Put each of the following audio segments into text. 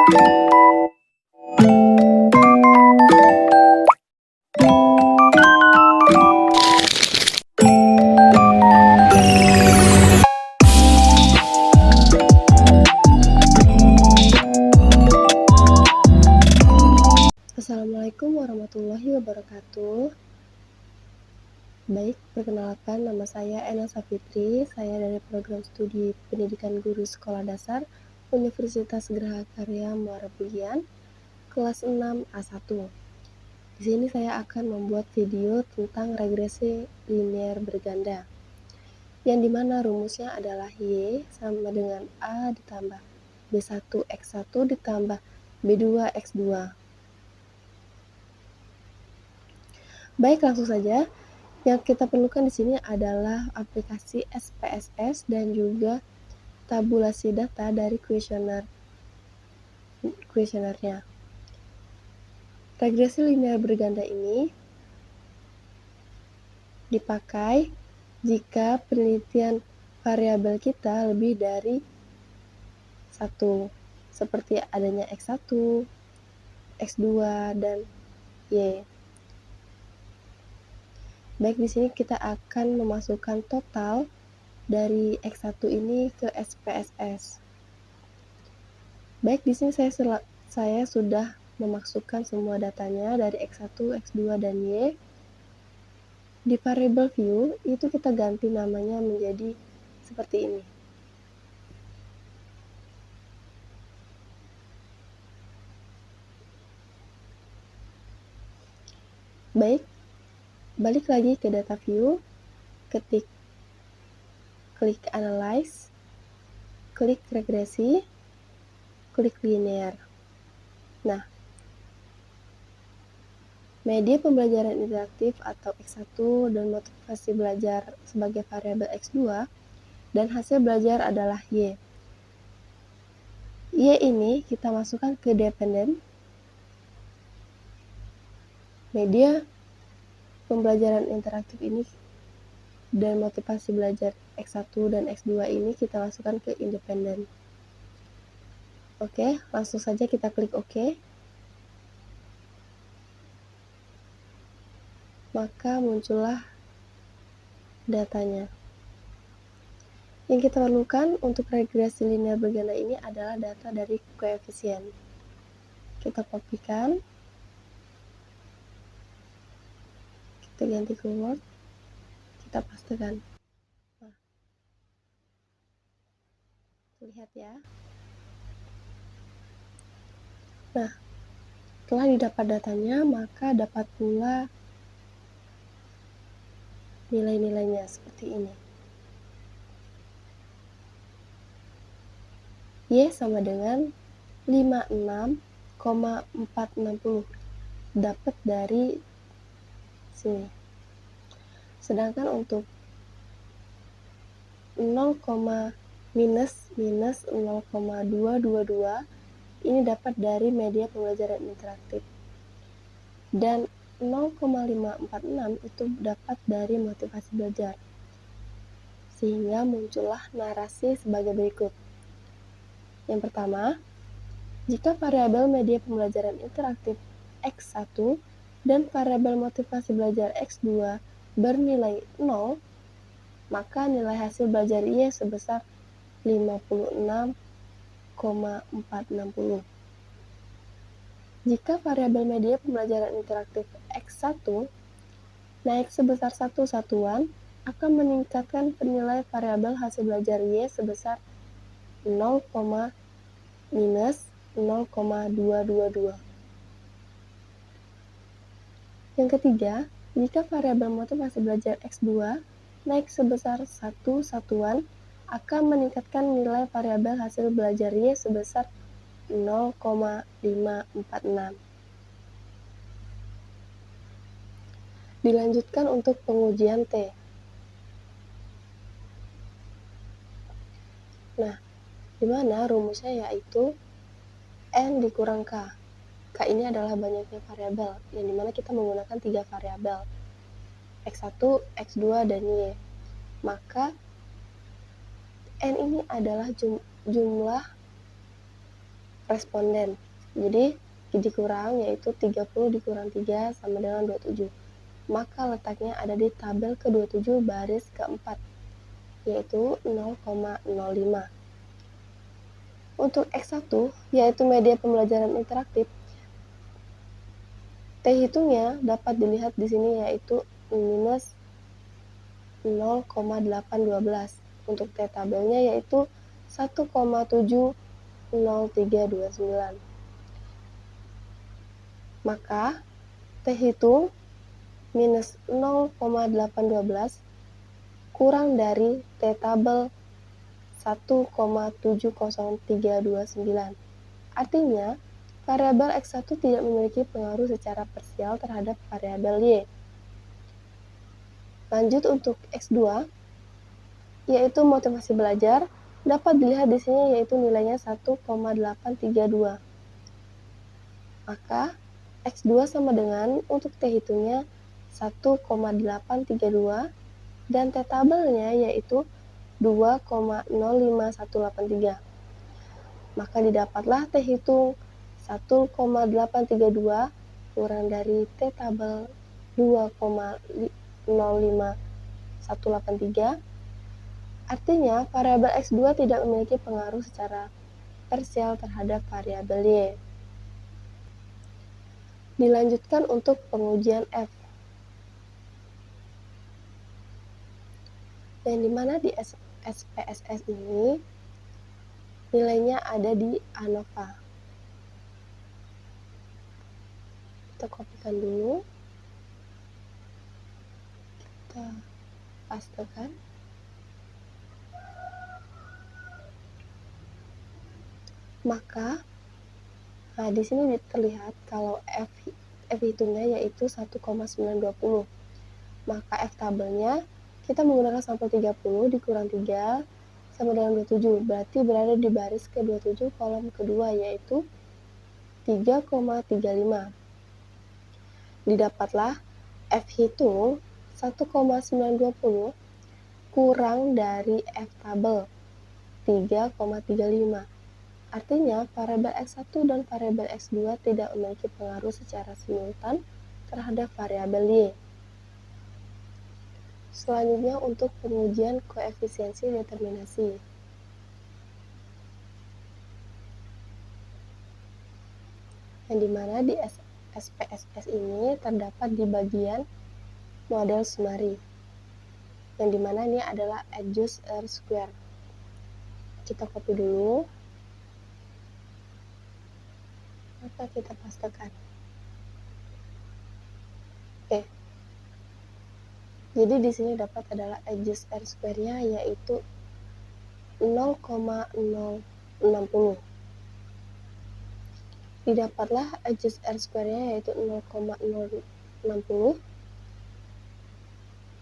Assalamualaikum warahmatullahi wabarakatuh. Baik, perkenalkan nama saya Ena Safitri. Saya dari program studi Pendidikan Guru Sekolah Dasar Universitas Geraha Karya Muara Pilihan, kelas 6 A1. Di sini saya akan membuat video tentang regresi linear berganda, yang dimana rumusnya adalah Y sama dengan A ditambah B1 X1 ditambah B2 X2. Baik, langsung saja. Yang kita perlukan di sini adalah aplikasi SPSS dan juga tabulasi data dari kuesionernya. Regresi linear berganda ini dipakai jika penelitian variabel kita lebih dari 1, seperti adanya X1, X2, dan Y. Baik, di sini kita akan memasukkan total dari X1 ini ke SPSS. Baik, di sini saya sudah memasukkan semua datanya dari X1, X2, dan Y. Di variable view, itu kita ganti namanya menjadi seperti ini. Baik, balik lagi ke data view, klik analyze, klik regresi, klik linear. Nah, media pembelajaran interaktif atau X1 dan motivasi belajar sebagai variabel X2 dan hasil belajar adalah Y. Y ini kita masukkan ke dependen. Media pembelajaran interaktif ini dan motivasi belajar X1 dan X2 ini kita masukkan ke independen. Oke, langsung saja kita klik OK. Maka muncullah datanya. Yang kita perlukan untuk regresi linear berganda ini adalah data dari koefisien. Kita kopikan, kita ganti ke Word, kita pastekan. Lihat ya. Nah, setelah didapat datanya, maka dapat pula nilai-nilainya seperti ini. Y sama dengan 56,460 dapat dari sini. Sedangkan untuk 0, minus 0,222 ini dapat dari media pembelajaran interaktif. Dan 0,546 itu dapat dari motivasi belajar. Sehingga muncullah narasi sebagai berikut. Yang pertama, jika variabel media pembelajaran interaktif X1 dan variabel motivasi belajar X2 bernilai 0, maka nilai hasil belajar Y sebesar 56,460. Jika variabel media pembelajaran interaktif X1 naik sebesar 1 satuan, akan meningkatkan penilai variabel hasil belajar Y sebesar 0, minus 0,222. Yang ketiga, jika variabel motivasi belajar X2 naik sebesar 1 satuan, akan meningkatkan nilai variabel hasil belajar Y sebesar 0,546. Dilanjutkan untuk pengujian T. Nah, di mana rumusnya yaitu N dikurang K. K ini adalah banyaknya variabel, yang dimana kita menggunakan 3 variabel, X1, X2, dan Y. Maka N ini adalah jumlah responden. Jadi dikurang yaitu 30 dikurang 3 sama dengan 27. Maka letaknya ada di tabel ke-27 baris keempat, yaitu 0,05. Untuk X1, yaitu media pembelajaran interaktif, T hitungnya dapat dilihat di sini yaitu minus 0,812. Untuk T tabelnya yaitu 1,70329. Maka T hitung minus 0,812 kurang dari T tabel 1,70329. Artinya, variabel X1 tidak memiliki pengaruh secara parsial terhadap variabel Y. Lanjut untuk X2, yaitu motivasi belajar, dapat dilihat di sini yaitu nilainya 1,832. Maka X2 sama dengan untuk T hitungnya 1,832 dan T tabelnya yaitu 2,05183. Maka didapatlah T hitung 1,832 kurang dari T tabel 2,05183. Artinya variabel X2 tidak memiliki pengaruh secara parsial terhadap variabel Y. Dilanjutkan untuk pengujian F, yang dimana di SPSS ini nilainya ada di ANOVA. Kita kopikan dulu, kita pastekan. Maka di sini terlihat kalau F hitungnya yaitu 1,920. Maka F tabelnya kita menggunakan sampel 30 dikurang 3 sama dengan 27. Berarti berada di baris ke-27 kolom kedua yaitu 3,35. Didapatlah F hitung 1,920 kurang dari F tabel 3,35. Artinya, variabel X1 dan variabel X2 tidak memiliki pengaruh secara simultan terhadap variabel Y. Selanjutnya untuk pengujian koefisiensi determinasi. Yang dimana di SPSS ini terdapat di bagian model summary. Yang dimana ini adalah adjust R square. Kita copy dulu. Maka kita pastekan. Oke. Jadi di sini dapat adalah adjust R square-nya yaitu 0,060. Didapatlah adjust R square-nya yaitu 0,060.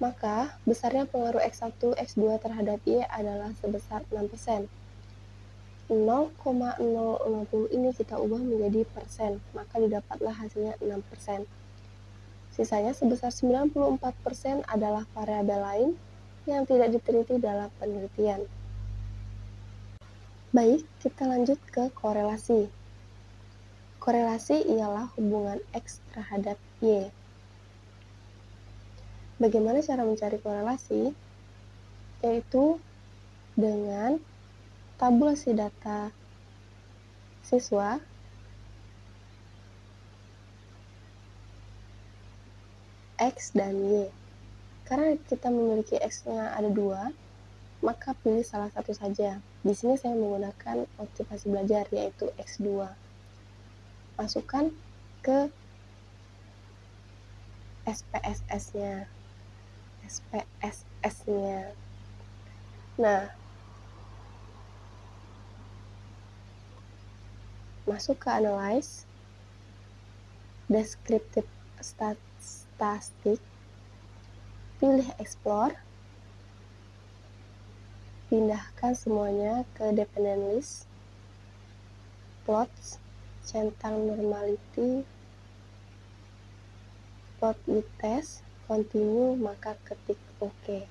Maka besarnya pengaruh X1, X2 terhadap Y adalah sebesar 6%. 0,060 ini kita ubah menjadi persen, maka didapatlah hasilnya 6%. Sisanya sebesar 94% adalah variabel lain yang tidak diteliti dalam penelitian. Baik, kita lanjut ke korelasi. Korelasi ialah hubungan X terhadap Y. Bagaimana cara mencari korelasi? Yaitu dengan tabulasi data siswa X dan Y. Karena kita memiliki X-nya ada 2, maka pilih salah satu saja. Di sini saya menggunakan motivasi belajar yaitu X2. Masukkan ke SPSS-nya. Nah, masuk ke Analyze, Descriptive Statistic, pilih Explore, pindahkan semuanya ke Dependent List, Plots, centang normality, plot with test, continue, maka ketik OK.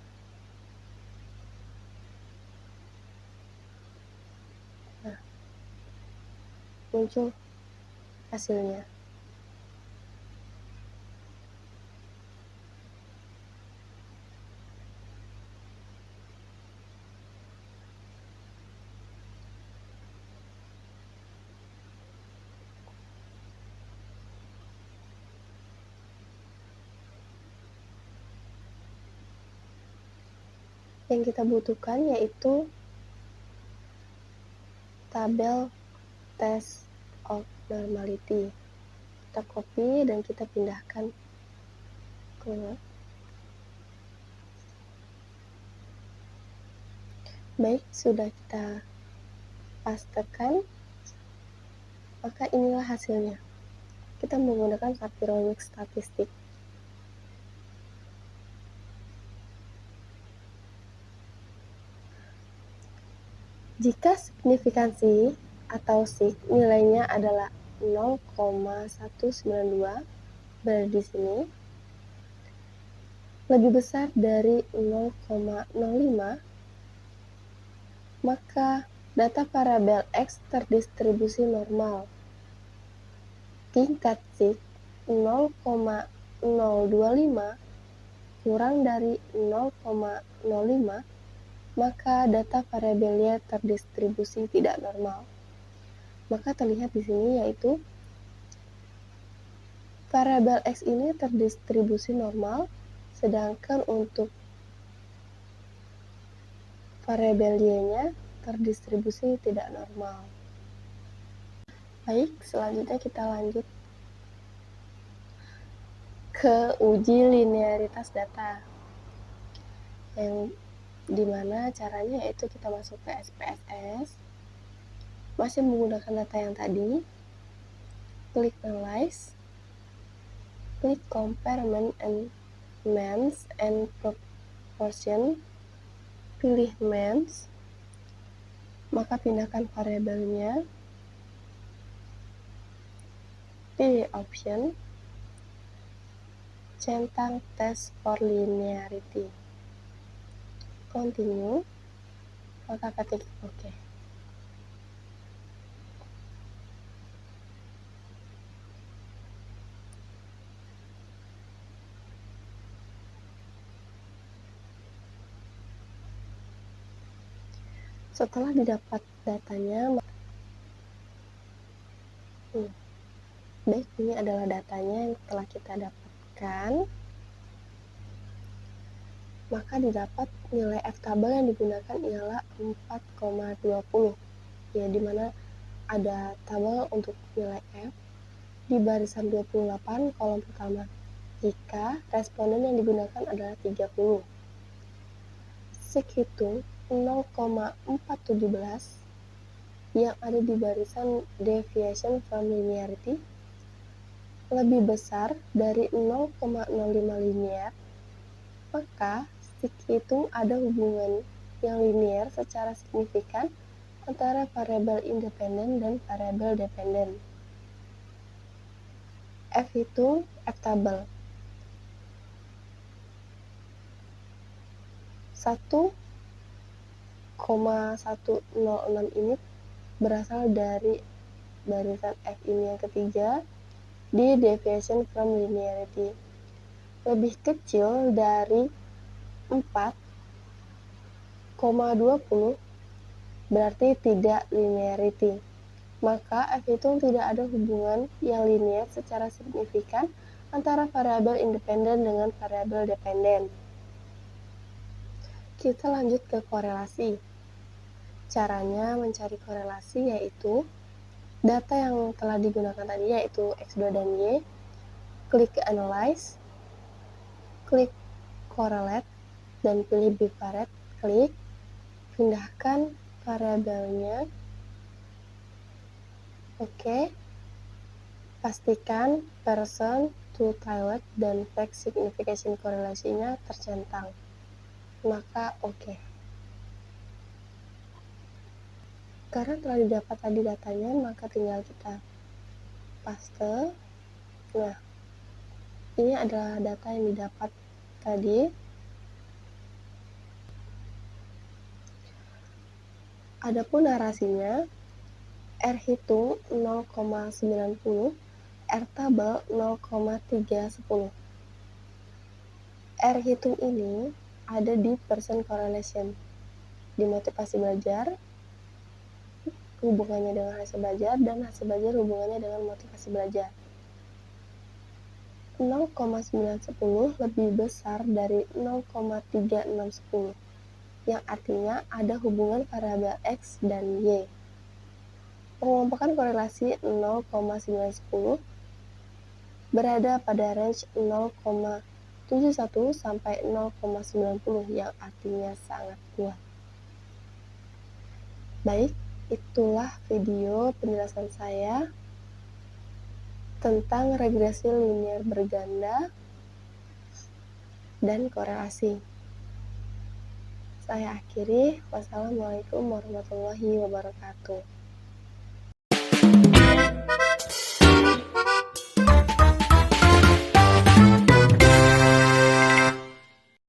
muncul hasilnya. Yang kita butuhkan yaitu tabel test of normality. Kita copy dan kita pindahkan ke baik, sudah kita pastekan, maka inilah hasilnya. Kita menggunakan Fapiromic statistik. Jika signifikansi atau sig nilainya adalah 0,192, berada di sini, lebih besar dari 0,05, maka data variabel X terdistribusi normal. Tingkat sig 0,025 kurang dari 0,05, maka data variabelnya terdistribusi tidak normal. Maka terlihat di sini yaitu variabel X ini terdistribusi normal, sedangkan untuk variabel Y-nya terdistribusi tidak normal. Baik, selanjutnya kita lanjut ke uji linearitas data, yang dimana caranya yaitu kita masuk ke SPSS, masih menggunakan data yang tadi, klik Analyze, klik Compare Means and Proportion, pilih Means, maka pindahkan variabelnya, pilih Option, centang Test for Linearity, Continue, maka ketik OK. Setelah didapat datanya, baik, ini adalah datanya yang telah kita dapatkan. Maka didapat nilai F tabel yang digunakan ialah 4,20, ya, dimana ada tabel untuk nilai F di barisan 28 kolom pertama jika responden yang digunakan adalah 30. Sig hitung 0,417 yang ada di barisan deviation from linearity lebih besar dari 0,05 linear, maka sig hitung ada hubungan yang linear secara signifikan antara variabel independen dan variabel dependen. F hitung F tabel 1,106 ini berasal dari barisan F ini yang ketiga di deviation from linearity lebih kecil dari 4,20, berarti tidak linearity. Maka F hitung tidak ada hubungan yang linear secara signifikan antara variabel independen dengan variabel dependen. Kita lanjut ke korelasi. Caranya mencari korelasi yaitu data yang telah digunakan tadi yaitu X2 dan Y, klik Analyze, klik Correlate, dan pilih Bivariate, klik, pindahkan variabelnya, oke, pastikan person to tilde dan fact signification korelasinya tercentang, maka oke. Karena telah didapat tadi datanya, maka tinggal kita paste. Nah, ini adalah data yang didapat tadi. Adapun narasinya, R hitung 0,90, R tabel 0,310. R hitung ini ada di person correlation, di motivasi belajar, hubungannya dengan hasil belajar, dan hasil belajar hubungannya dengan motivasi belajar. 0,910 lebih besar dari 0,3610, yang artinya ada hubungan variabel X dan Y. Pengelompokan korelasi 0,910 berada pada range 0,71 sampai 0,90 yang artinya sangat kuat. Baik, itulah video penjelasan saya tentang regresi linier berganda dan korelasi. Saya akhiri. Wassalamualaikum warahmatullahi wabarakatuh.